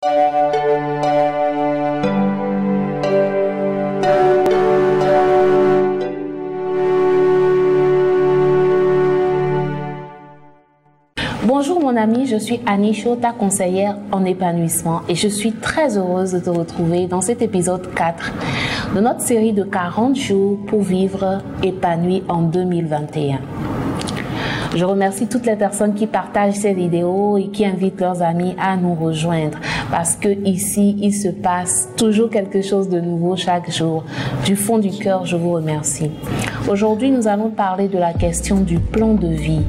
Bonjour mon ami, je suis Annie Cho, ta conseillère en épanouissement et je suis très heureuse de te retrouver dans cet épisode 4 de notre série de 40 jours pour vivre épanoui en 2021. Je remercie toutes les personnes qui partagent ces vidéos et qui invitent leurs amis à nous rejoindre parce que ici, il se passe toujours quelque chose de nouveau chaque jour. Du fond du cœur, je vous remercie. Aujourd'hui, nous allons parler de la question du plan de vie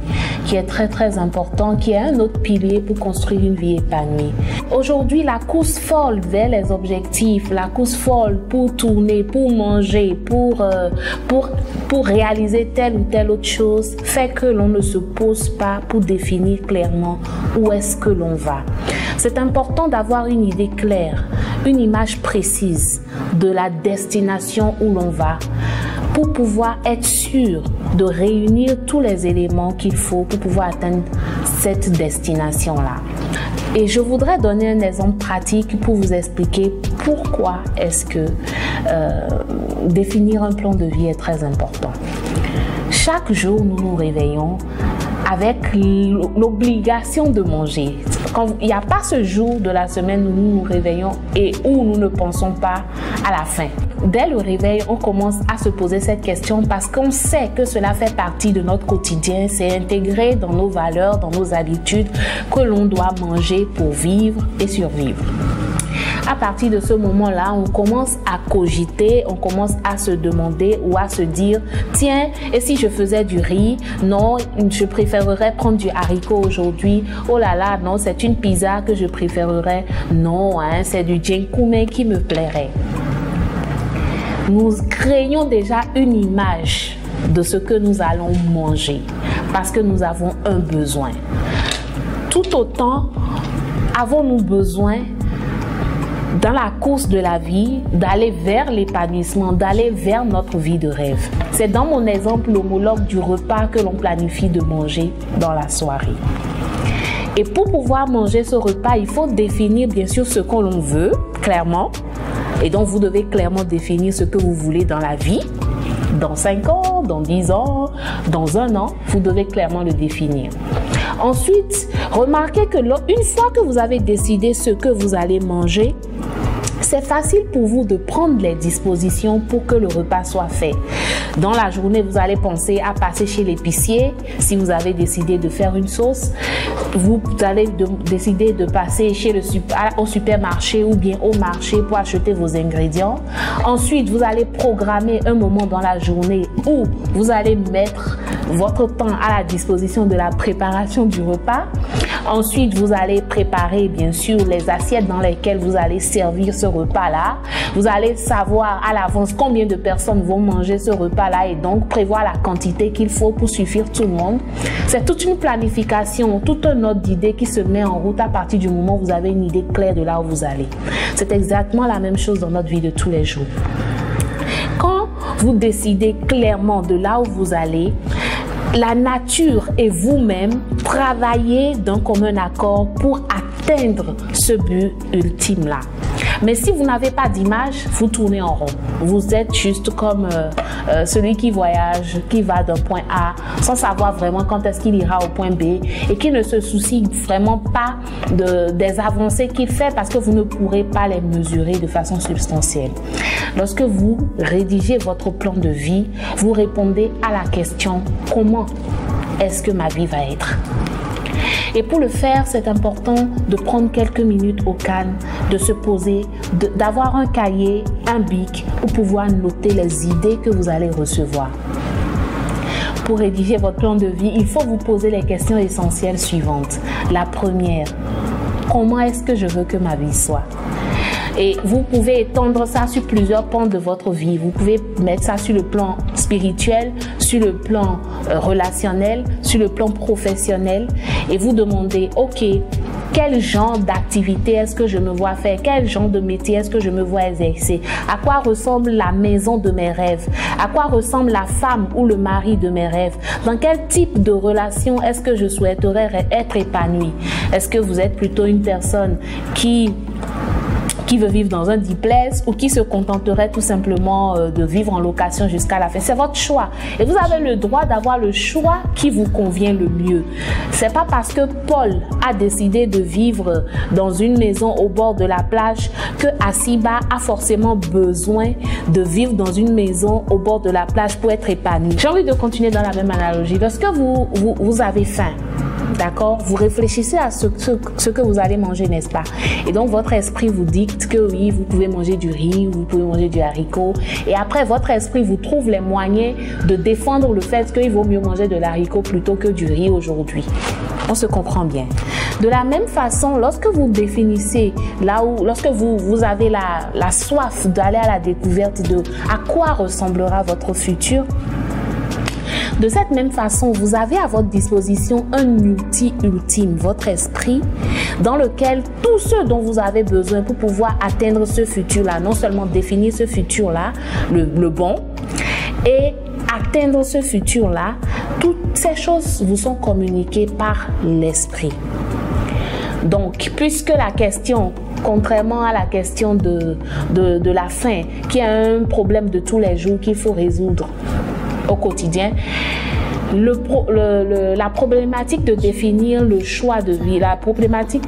qui est très important, qui est un autre pilier pour construire une vie épanouie. Aujourd'hui, la course folle vers les objectifs, la course folle pour tourner, pour manger, pour réaliser telle ou telle autre chose fait que l'on ne se pose pas pour définir clairement où est-ce que l'on va. C'est important d'avoir une idée claire, une image précise de la destination où l'on va pour pouvoir être sûr de réunir tous les éléments qu'il faut pour pouvoir atteindre cette destination-là. Et je voudrais donner un exemple pratique pour vous expliquer pourquoi est-ce que définir un plan de vie est très important. Chaque jour, nous nous réveillons avec l'obligation de manger. Il n'y a pas ce jour de la semaine où nous nous réveillons et où nous ne pensons pas à la faim. Dès le réveil, on commence à se poser cette question parce qu'on sait que cela fait partie de notre quotidien, c'est intégré dans nos valeurs, dans nos habitudes que l'on doit manger pour vivre et survivre. À partir de ce moment-là, on commence à cogiter, on commence à se demander ou à se dire « Tiens, et si je faisais du riz? Non, je préférerais prendre du haricot aujourd'hui. Oh là là, non, c'est une pizza que je préférerais. Non, hein, c'est du jenkume qui me plairait. » Nous créons déjà une image de ce que nous allons manger parce que nous avons un besoin. Tout autant, avons-nous besoin dans la course de la vie, d'aller vers l'épanouissement, d'aller vers notre vie de rêve. C'est dans mon exemple l'homologue du repas que l'on planifie de manger dans la soirée. Et pour pouvoir manger ce repas, il faut définir bien sûr ce que l'on veut, clairement. Et donc vous devez clairement définir ce que vous voulez dans la vie. Dans 5 ans, dans 10 ans, dans 1 an, vous devez clairement le définir. Ensuite, remarquez que une fois que vous avez décidé ce que vous allez manger, c'est facile pour vous de prendre les dispositions pour que le repas soit fait. Dans la journée, vous allez penser à passer chez l'épicier. Si vous avez décidé de faire une sauce, vous allez décider de passer au supermarché ou bien au marché pour acheter vos ingrédients. Ensuite, vous allez programmer un moment dans la journée où vous allez mettre votre temps à la disposition de la préparation du repas. Ensuite, vous allez préparer bien sûr les assiettes dans lesquelles vous allez servir ce repas-là. Vous allez savoir à l'avance combien de personnes vont manger ce repas-là et donc prévoir la quantité qu'il faut pour suffire tout le monde. C'est toute une planification, toute une ordre d'idée qui se met en route à partir du moment où vous avez une idée claire de là où vous allez. C'est exactement la même chose dans notre vie de tous les jours. Quand vous décidez clairement de là où vous allez, la nature et vous-même travaillez d'un commun accord pour atteindre ce but ultime-là. Mais si vous n'avez pas d'image, vous tournez en rond. Vous êtes juste comme celui qui voyage, qui va d'un point A sans savoir vraiment quand est-ce qu'il ira au point B et qui ne se soucie vraiment pas des avancées qu'il fait parce que vous ne pourrez pas les mesurer de façon substantielle. Lorsque vous rédigez votre plan de vie, vous répondez à la question « Comment est-ce que ma vie va être ?» Et pour le faire, c'est important de prendre quelques minutes au calme, de se poser, d'avoir un cahier, un bic pour pouvoir noter les idées que vous allez recevoir. Pour rédiger votre plan de vie, il faut vous poser les questions essentielles suivantes. La première, comment est-ce que je veux que ma vie soit ? Et vous pouvez étendre ça sur plusieurs pans de votre vie. Vous pouvez mettre ça sur le plan spirituel, sur le plan relationnel, sur le plan professionnel et vous demandez, ok, quel genre d'activité est-ce que je me vois faire, quel genre de métier est-ce que je me vois exercer, à quoi ressemble la maison de mes rêves, à quoi ressemble la femme ou le mari de mes rêves, dans quel type de relation est-ce que je souhaiterais être épanouie. Est-ce que vous êtes plutôt une personne qui veut vivre dans un duplex ou qui se contenterait tout simplement de vivre en location jusqu'à la fin. C'est votre choix. Et vous avez le droit d'avoir le choix qui vous convient le mieux. C'est pas parce que Paul a décidé de vivre dans une maison au bord de la plage que Asiba a forcément besoin de vivre dans une maison au bord de la plage pour être épanoui. J'ai envie de continuer dans la même analogie. Lorsque vous avez faim, d'accord, vous réfléchissez à ce que vous allez manger, n'est-ce pas? Et donc, votre esprit vous dicte que oui, vous pouvez manger du riz, vous pouvez manger du haricot. Et après, votre esprit vous trouve les moyens de défendre le fait qu'il vaut mieux manger de l'haricot plutôt que du riz aujourd'hui. On se comprend bien. De la même façon, lorsque vous définissez lorsque vous avez la soif d'aller à la découverte de à quoi ressemblera votre futur, de cette même façon, vous avez à votre disposition un outil ultime, votre esprit, dans lequel tout ce dont vous avez besoin pour pouvoir atteindre ce futur-là, non seulement définir ce futur-là, le bon, et atteindre ce futur-là, toutes ces choses vous sont communiquées par l'esprit. Donc, puisque la question, contrairement à la question de la faim, qui est un problème de tous les jours qu'il faut résoudre au quotidien, la problématique de définir le choix de vie, la problématique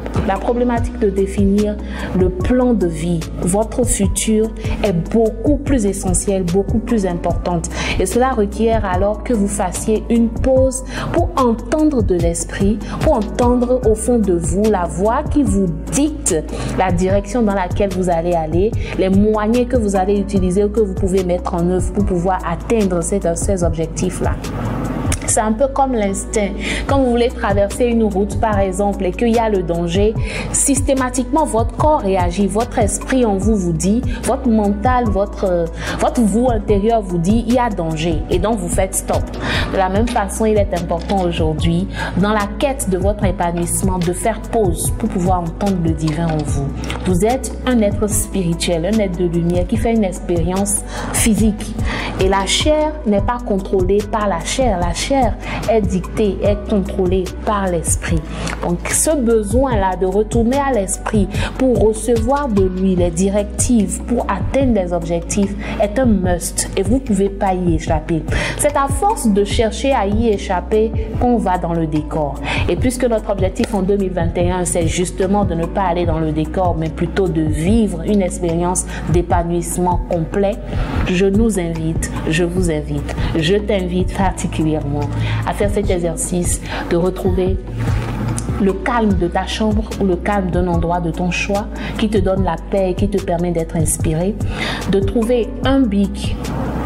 de définir le plan de vie, votre futur est beaucoup plus essentielle, beaucoup plus importante. Et cela requiert alors que vous fassiez une pause pour entendre de l'esprit, pour entendre au fond de vous la voix qui vous dicte la direction dans laquelle vous allez aller, les moyens que vous allez utiliser ou que vous pouvez mettre en œuvre pour pouvoir atteindre ces objectifs-là. C'est un peu comme l'instinct. Quand vous voulez traverser une route, par exemple, et qu'il y a le danger, systématiquement, votre corps réagit, votre esprit en vous dit, votre mental, votre vous intérieur vous dit, il y a danger. Et donc, vous faites stop. De la même façon, il est important aujourd'hui, dans la quête de votre épanouissement, de faire pause pour pouvoir entendre le divin en vous. Vous êtes un être spirituel, un être de lumière qui fait une expérience physique. Et la chair n'est pas contrôlée par la chair. La chair est dictée, est contrôlée par l'esprit. Donc, ce besoin-là de retourner à l'esprit pour recevoir de lui les directives pour atteindre les objectifs est un must et vous ne pouvez pas y échapper. C'est à force de chercher à y échapper qu'on va dans le décor. Et puisque notre objectif en 2021, c'est justement de ne pas aller dans le décor, mais plutôt de vivre une expérience d'épanouissement complet, je nous invite, je vous invite, je t'invite particulièrement à faire cet exercice de retrouver le calme de ta chambre ou le calme d'un endroit de ton choix qui te donne la paix et qui te permet d'être inspiré, de trouver un bic,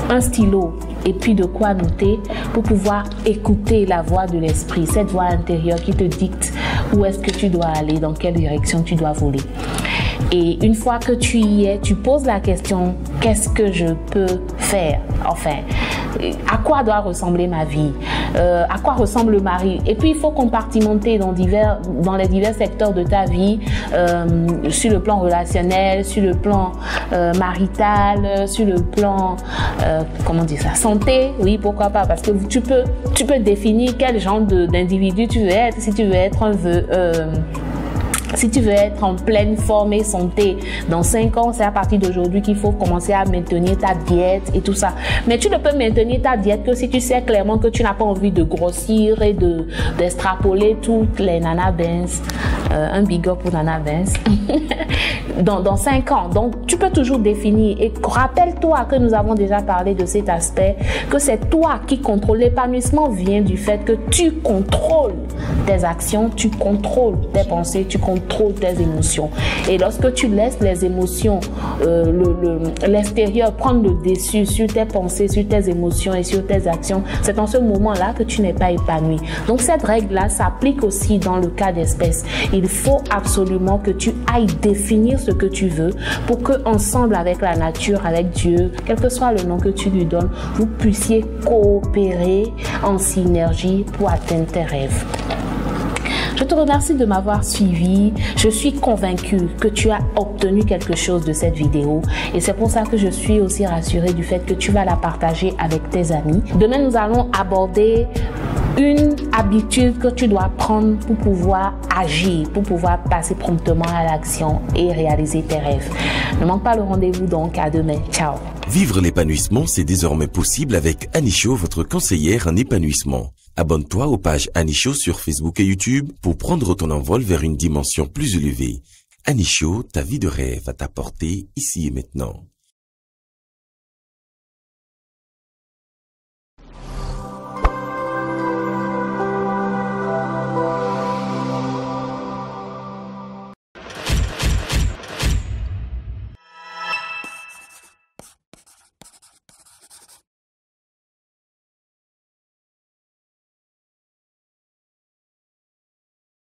un stylo et puis de quoi noter pour pouvoir écouter la voix de l'esprit, cette voix intérieure qui te dicte où est-ce que tu dois aller, dans quelle direction tu dois voler. Et une fois que tu y es, tu poses la question, qu'est-ce que je peux faire? Enfin, à quoi doit ressembler ma vie? À quoi ressemble le mari? Et puis, il faut compartimenter dans les divers secteurs de ta vie, sur le plan relationnel, sur le plan marital, sur le plan, comment dire ça, santé. Oui, pourquoi pas? Parce que tu peux définir quel genre d'individu tu veux être. Si tu veux être si tu veux être en pleine forme et santé, dans 5 ans, c'est à partir d'aujourd'hui qu'il faut commencer à maintenir ta diète et tout ça. Mais tu ne peux maintenir ta diète que si tu sais clairement que tu n'as pas envie de grossir et d'extrapoler toutes les Nana Benz. Un big up pour Nana Benz. dans 5 ans. Donc, tu peux toujours définir. Et rappelle-toi que nous avons déjà parlé de cet aspect, que c'est toi qui contrôles. L'épanouissement vient du fait que tu contrôles tes actions, tu contrôles tes pensées, tu contrôles tes émotions. Et lorsque tu laisses les émotions, l'extérieur prendre le dessus sur tes pensées, sur tes émotions et sur tes actions, c'est en ce moment-là que tu n'es pas épanoui. Donc cette règle-là s'applique aussi dans le cas d'espèce. Il faut absolument que tu ailles définir ce que tu veux pour que ensemble avec la nature, avec Dieu, quel que soit le nom que tu lui donnes, vous puissiez coopérer en synergie pour atteindre tes rêves. Je Je te remercie de m'avoir suivi. Je suis convaincue que tu as obtenu quelque chose de cette vidéo et c'est pour ça que je suis aussi rassurée du fait que tu vas la partager avec tes amis. Demain, nous allons aborder une habitude que tu dois prendre pour pouvoir agir, pour pouvoir passer promptement à l'action et réaliser tes rêves. Ne manque pas le rendez-vous donc, à demain. Ciao. Vivre l'épanouissement, c'est désormais possible avec Annie Cho, votre conseillère en épanouissement. Abonne-toi aux pages Annie Cho sur Facebook et YouTube pour prendre ton envol vers une dimension plus élevée. Annie Cho, ta vie de rêve à t'apporter ici et maintenant.